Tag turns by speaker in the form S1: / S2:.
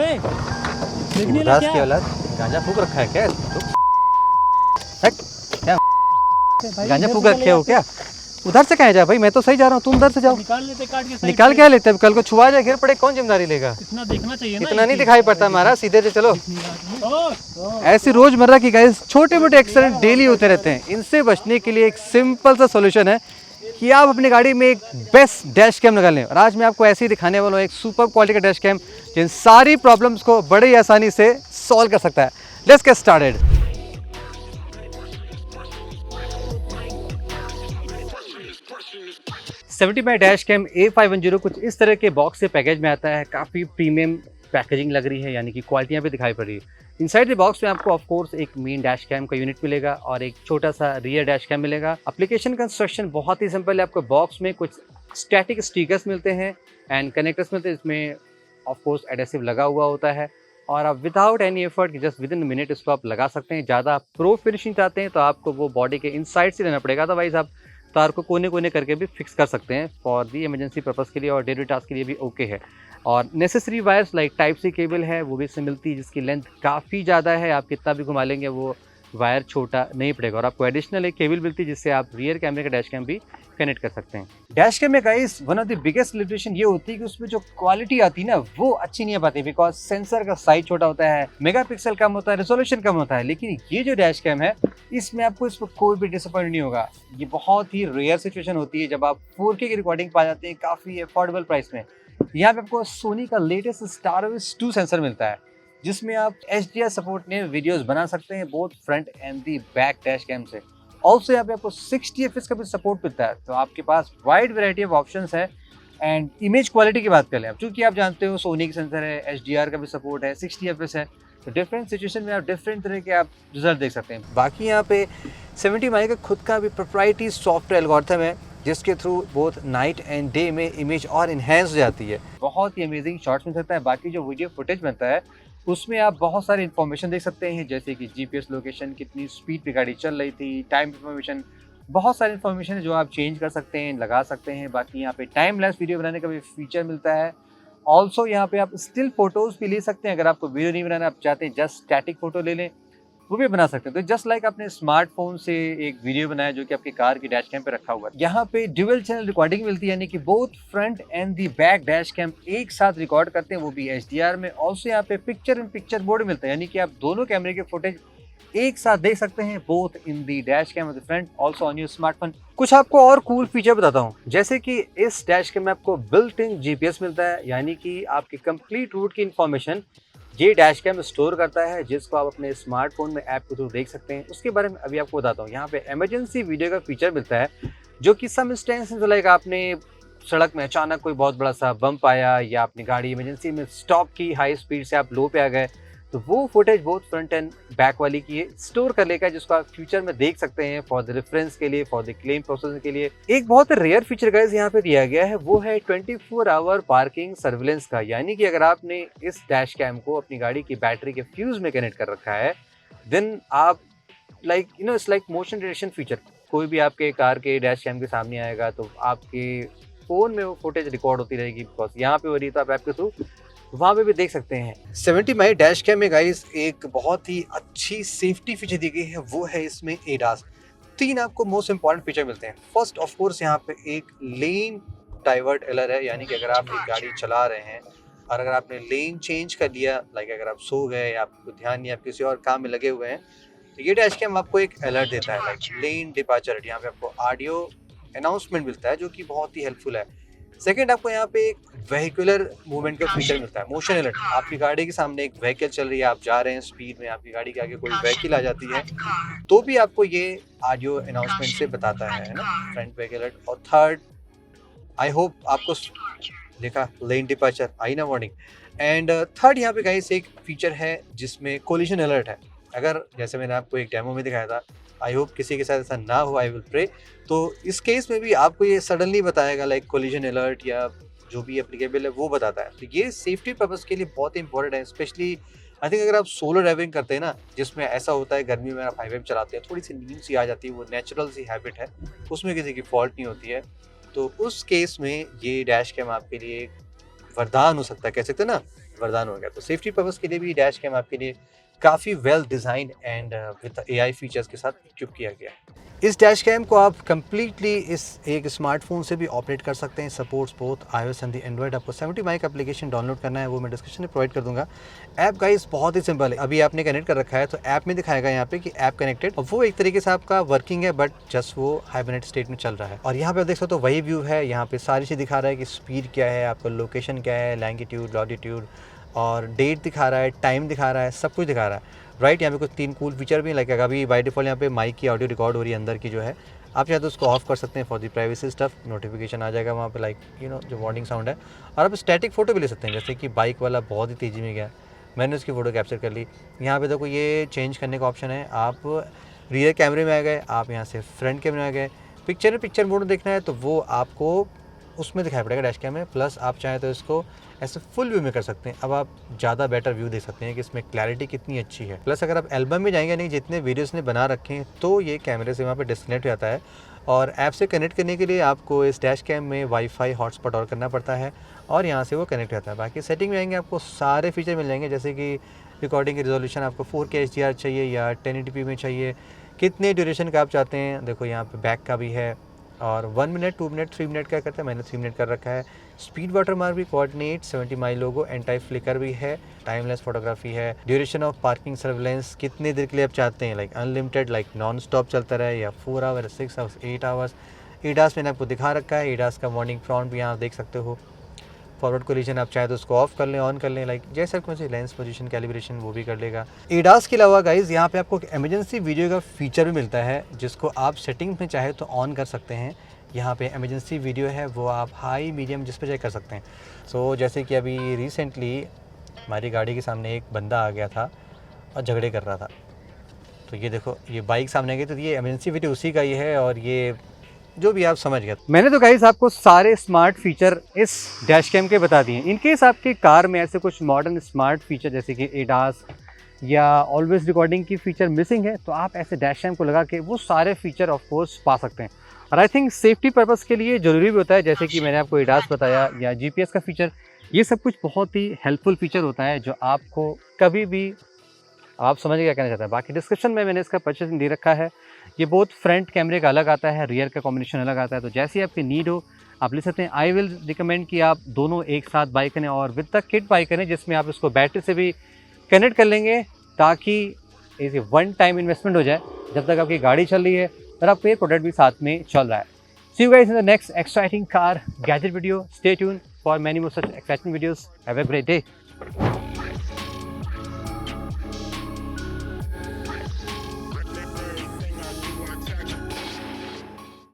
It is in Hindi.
S1: देखने
S2: उदास
S1: लगा
S2: की औलाद, गांजा फूक रखा है क्या? क्या
S1: भाई,
S2: गांजा
S1: इधर
S2: फूक
S1: से
S2: रखे
S1: चले
S2: हो
S1: जाते।
S2: क्या? उधर से कहाँ जा भाई, मैं तो सही जा रहा हूँ, तुम उधर से जाओ।
S1: निकाल लेते काट के साइड
S2: निकाल
S1: से।
S2: क्या लेते हैं, कल को छुआ जाए गिर पड़े, कौन जिम्मेदारी लेगा?
S1: इतना देखना चाहिए ना।
S2: इतना नहीं दिखाई पड़ता हमारा, सीधे से चलो।
S1: ओ,
S2: ऐसी रोजमर्रा की गाइस छोटे मोटे एक्सीडेंट डेली होते रहते हैं। इनसे बचने के लिए एक सिंपल सा सॉल्यूशन है कि आप अपनी गाड़ी में एक बेस्ट डैश कैम लगा लें। और आज मैं आपको ऐसे ही दिखाने वाला हूँ एक सुपर क्वालिटी का डैश कैम जिन सारी प्रॉब्लम्स को बड़े ही आसानी से सॉल्व कर सकता है। Let's get started. 70 dash cam A510 कुछ इस तरह के बॉक्स से पैकेज में आता है। काफ़ी प्रीमियम पैकेजिंग लग रही है, यानी कि क्वालिटियाँ भी दिखाई पड़ रही है। इनसाइड द बॉक्स में आपको ऑफ कोर्स एक मेन डैश कैम का यूनिट मिलेगा और एक छोटा सा रियर डैश कैम मिलेगा। एप्लीकेशन कंस्ट्रक्शन बहुत ही सिंपल है। आपको बॉक्स में कुछ स्टैटिक स्टिकर्स मिलते हैं एंड कनेक्टर्स मिलते हैं, इसमें ऑफ कोर्स एडेसिव लगा हुआ होता है और आप without any effort just with in minute इसको आप लगा सकते हैं। ज़्यादा प्रो फिनिशिंग चाहते हैं तो आपको वो बॉडी के इनसाइड से लेना पड़ेगा, अदरवाइज आप तार को कोने कोने करके भी फिक्स कर सकते हैं फॉर दी इमरजेंसी पर्पज़ के लिए और डेली टास्क के लिए भी ओके है। और necessary wires like type C cable है वो भी इससे मिलती है, जिसकी लेंथ काफ़ी ज़्यादा है। आप कितना भी घुमा लेंगे वो वायर छोटा नहीं पड़ेगा। और आपको एडिशनल एक केबल मिलती है जिससे आप रियर कैमरे का डैश कैम भी कनेक्ट कर सकते हैं। डैश कैम में guys one of the biggest limitation ये होती है कि उसमें जो क्वालिटी आती है ना वो अच्छी नहीं आ पाती, बिकॉज सेंसर का साइज छोटा होता है, मेगापिक्सल कम होता है, रेजोल्यूशन कम होता है। लेकिन ये जो डैश कैम है इसमें आपको इस पर कोई भी डिसअपॉइंट नहीं होगा। ये बहुत ही रेयर सिचुएशन होती है जब आप 4K की रिकॉर्डिंग पा जाते हैं काफ़ी अफोर्डेबल प्राइस में। यहाँ पे आपको सोनी का लेटेस्ट स्टारविस 2 सेंसर मिलता है जिसमें आप HDR सपोर्ट में वीडियोस बना सकते हैं both front and the back dash cam से। ऑल्सो यहाँ पे आपको 60 FPS का भी सपोर्ट मिलता है, तो आपके पास वाइड वैरायटी ऑफ ऑप्शंस है। एंड इमेज क्वालिटी की बात करें, चूंकि आप जानते हो सोनी की सेंसर है, HDR का भी सपोर्ट है, 60 FPS है, तो डिफरेंट सिचुएशन में आप डिफरेंट तरह के आप रिजल्ट देख सकते हैं। बाकी यहाँ पे 70 माई का खुद का भी प्रोप्राइटरी सॉफ्टवेयर एल्गोरिथम है जिसके through both night and day में इमेज और इन्हेंस हो जाती है। बहुत ही अमेजिंग शॉट्स मिल सकता है। बाकी जो वीडियो फुटेज बनता है उसमें आप बहुत सारी इन्फॉर्मेशन देख सकते हैं, जैसे कि GPS लोकेशन, कितनी स्पीड पे गाड़ी चल रही थी, टाइम इन्फॉर्मेशन, बहुत सारी इन्फॉर्मेशन है जो आप चेंज कर सकते हैं, लगा सकते हैं। बाकी यहाँ पे टाइम लैप्स वीडियो बनाने का भी फीचर मिलता है। ऑल्सो यहाँ पे आप स्टिल फोटोज़ भी ले सकते हैं, अगर आपको वीडियो नहीं बनाना, आप चाहते हैं जस्ट स्टैटिक फोटो ले लें वो भी बना सकते हैं। तो जस्ट लाइक आपने स्मार्टफोन से एक वीडियो बनाया जो कि आपकी कार की डैश कैम पे रखा हुआ है। यहाँ पे ड्यूअल चैनल रिकॉर्डिंग मिलती है, यानी कि both front and the back dash cam एक साथ रिकॉर्ड करते हैं, वो भी HDR में। ऑल्सो यहाँ पे पिक्चर इन पिक्चर मोड मिलता है, यानी कि आप दोनों कैमरे के फुटेज एक साथ देख सकते हैं both in the dash cam of the front also on your smartphone. कुछ आपको और कूल फीचर बताता हूँ, जैसे कि इस डैश कैम में आपको बिल्ट इन GPS मिलता है, यानी कि आपकी कंप्लीट रूट की इन्फॉर्मेशन ये डैश कैम स्टोर करता है, जिसको आप अपने स्मार्टफोन में ऐप के थ्रू देख सकते हैं। उसके बारे में अभी आपको बताता हूँ। यहाँ पे इमरजेंसी वीडियो का फीचर मिलता है जो कि सम इंस्टेंसेस लाइक आपने सड़क में अचानक कोई बहुत बड़ा सा बम्प आया या अपनी गाड़ी इमरजेंसी में स्टॉप की, हाई स्पीड से आप लो पे आ गए, तो वो फुटेज बहुत फ्रंट एंड बैक वाली की स्टोर कर लेगा, जिसको आप फ्यूचर में देख सकते हैं फॉर द रेफरेंस के लिए, फॉर द क्लेम प्रोसेसिंग के लिए। एक बहुत रेयर फीचर गाइस यहाँ पे दिया गया है, वो है 24 आवर पार्किंग सर्विलेंस का। यानी कि अगर आपने इस डैश कैम को अपनी गाड़ी की बैटरी के फ्यूज में कनेक्ट कर रखा है, देन आप like it's like motion detection feature. कोई भी आपके कार के डैश कैम के सामने आएगा तो आपके फोन में वो फुटेज रिकॉर्ड होती रहेगी, बिकॉज यहाँ पे हो रही है तो आप ऐप के थ्रू वहाँ पे भी देख सकते हैं। 70 माई डैश कैम में गाइस एक बहुत ही अच्छी सेफ्टी फीचर दी गई है, वो है इसमें ADAS। 3 आपको मोस्ट इंपॉर्टेंट फीचर मिलते हैं। फर्स्ट ऑफ कोर्स यहाँ पे एक लेन डाइवर्ट एलर है, यानी कि अगर आप एक गाड़ी चला रहे हैं और अगर आपने लेन चेंज कर लिया, लाइक अगर आप सो गए या आपको ध्यान नहीं, आप किसी और काम में लगे हुए हैं, तो ये डैश कैम आपको एक अलर्ट देता है लाइक लेन डिपार्चर। यहाँ पे आपको ऑडियो अनाउंसमेंट मिलता है जो कि बहुत ही हेल्पफुल है। सेकंड, आपको यहाँ पे एक वेहिकुलर मूवमेंट का फीचर मिलता है, मोशन अलर्ट। आपकी गाड़ी के सामने एक व्हीकल चल रही है, आप जा रहे हैं स्पीड में, आपकी गाड़ी के आगे कोई व्हीकल आ जाती है तो भी आपको ये ऑडियो अनाउंसमेंट से बताता है ना, फ्रंट व्हीकल अलर्ट। और थर्ड, आई होप आपको देखा लेन डिपार्चर आई ना वार्निंग। एंड थर्ड यहाँ पे गाइस एक फीचर है जिसमें कोलिजन अलर्ट है। अगर जैसे मैंने आपको एक डेमो में दिखाया था, आई होप किसी के साथ ऐसा ना हो, आई विल प्रे, तो इस केस में भी आपको ये सडनली बताएगा लाइक कोलिजन अलर्ट या जो भी एप्लीकेबल है वो बताता है। तो ये सेफ्टी पर्पज़ के लिए बहुत ही इंपॉर्टेंट है, स्पेशली आई थिंक अगर आप सोलो ड्राइविंग करते हैं ना, जिसमें ऐसा होता है गर्मी में आप हाईवे में चलाते हैं, थोड़ी सी नींद सी आ जाती है, वो नेचुरल सी हैबिट है, उसमें किसी की फॉल्ट नहीं होती है, तो उस केस में ये डैश कैम आपके लिए वरदान हो सकता है, कह सकते हैं ना वरदान हो गया। तो सेफ्टी पर्पज़ के लिए भी डैश कैम आपके लिए काफ़ी well designed and with AI features के साथ इक्विप किया गया है। इस डैश कैम को आप कंप्लीटली इस एक स्मार्टफोन से भी ऑपरेट कर सकते हैं। Supports both iOS and the Android. आपको 70 माइक एप्लीकेशन डाउनलोड करना है, वो मैं डिस्क्रिप्शन में प्रोवाइड कर दूंगा। ऐप गाइस बहुत ही सिंपल है। अभी आपने कनेक्ट कर रखा है तो ऐप में दिखाएगा यहाँ पे कि ऐप कनेक्टेड, और वो एक तरीके से आपका वर्किंग है, बट जस्ट वो हाइबरनेट स्टेट में चल रहा है। और यहाँ पे आप देख सकते हो वही व्यू है। यहाँ पे सारी चीज़ दिखा रहा है कि स्पीड क्या है, आपका लोकेशन क्या है, लैंगिट्यूड, लॉटिट्यूड, और डेट दिखा रहा है, टाइम दिखा रहा है, सब कुछ दिखा रहा है। राइट, यहाँ पे कुछ 3 कूल फीचर भी लाइक अभी बाय डिफॉल्ट यहाँ पे माइक की ऑडियो रिकॉर्ड हो रही है अंदर की जो है। आप चाहे तो उसको ऑफ कर सकते हैं for the privacy stuff. Notification आ जाएगा वहाँ पे लाइक जो वार्निंग साउंड है। और आप स्टैटिक फ़ोटो भी ले सकते हैं, जैसे कि बाइक वाला बहुत ही तेज़ी में गया, मैंने उसकी फ़ोटो कैप्चर कर ली। यहाँ पे देखो ये चेंज करने का ऑप्शन है। आप रियर कैमरे में आ गए, आप यहाँ से फ्रंट कैमरे में आ गए। पिक्चर मोड देखना है तो वो आपको उसमें दिखाई पड़ेगा डैश कैम में। प्लस आप चाहें तो इसको ऐसे फुल व्यू में कर सकते हैं। अब आप ज़्यादा बेटर व्यू देख सकते हैं कि इसमें क्लैरिटी कितनी अच्छी है। प्लस अगर आप एल्बम में जाएंगे, नहीं जितने वीडियोस ने बना रखे हैं, तो ये कैमरे से वहाँ पे डिस्कनेक्ट हो जाता है। और ऐप से कनेक्ट करने के लिए आपको इस डैश कैम में वाईफाई हॉटस्पॉट और करना पड़ता है, और यहाँ से वो कनेक्ट हो जाता है। बाकी सेटिंग में आएंगे आपको सारे फीचर मिल जाएंगे, जैसे कि रिकॉर्डिंग की रिजोल्यूशन आपको 4K HDR चाहिए या 1080p में चाहिए, कितने ड्यूरेशन का आप चाहते हैं। देखो यहाँ पे बैक का भी है, और 1 मिनट, 2 मिनट, 3 मिनट का करता है, मैंने 3 मिनट कर रखा है। स्पीड वाटर मार्क भी, कोऑर्डिनेट, 70 माइल लोगो, एंटी फ्लिकर भी है, टाइमलेस फोटोग्राफी है। ड्यूरेशन ऑफ पार्किंग सर्विलेंस कितने देर के लिए आप चाहते हैं, like unlimited, like non stop चलता रहे, या 4 आवर, 6 आवर्स, 8 आवर्स। एडास मैंने आपको दिखा रखा है। एडास का वार्निंग फ्रंट भी यहाँ देख सकते हो। फॉरवर्ड कोलिजन आप चाहे तो उसको ऑफ कर लें, ऑन कर लें, लाइक जैसे आपको चाहिए। लेंस पोजीशन कैलिब्रेशन वो भी कर लेगा। एडास के अलावा गाइज यहाँ पे आपको इमरजेंसी वीडियो का फीचर भी मिलता है, जिसको आप सेटिंग्स में चाहे तो ऑन कर सकते हैं। यहाँ पे इमरजेंसी वीडियो है, वो आप हाई, मीडियम जिस पे चेक कर सकते हैं। सो जैसे कि अभी रिसेंटली हमारी गाड़ी के सामने एक बंदा आ गया था और झगड़े कर रहा था, तो ये देखो ये बाइक सामने आ गई, तो ये इमरजेंसी वीडियो उसी का ही है, और ये जो भी आप समझ गए। मैंने तो गाइस आपको सारे स्मार्ट फीचर इस डैश कैम के बता दिए। इन केस आपके कार में ऐसे कुछ मॉडर्न स्मार्ट फीचर जैसे कि एडास या ऑलवेज रिकॉर्डिंग की फीचर मिसिंग है, तो आप ऐसे डैश कैम को लगा के वो सारे फीचर ऑफ कोर्स पा सकते हैं। और आई थिंक सेफ्टी पर्पज़ के लिए ज़रूरी भी होता है, जैसे कि मैंने आपको एडास बताया या GPS का फीचर, ये सब कुछ बहुत ही हेल्पफुल फीचर होता है, जो आपको कभी भी आप समझ क्या कहना चाहते हैं। बाकी डिस्क्रिप्शन में मैंने इसका परचेसिंग दे रखा है। ये बहुत फ्रंट कैमरे का अलग आता है, रियर का कॉम्बिनेशन अलग आता है, तो जैसी आपकी नीड हो आप ले सकते हैं। आई विल रिकमेंड कि आप दोनों एक साथ बाई करें, और विद द किट बाई करें, जिसमें आप इसको बैटरी से भी कनेक्ट कर लेंगे, ताकि इसे वन टाइम इन्वेस्टमेंट हो जाए जब तक आपकी गाड़ी चल रही है और आपका ये प्रोडक्ट भी साथ में चल रहा है। See you guys in the next exciting car gadget video. Stay tune for many more such exciting videos. Have a great day.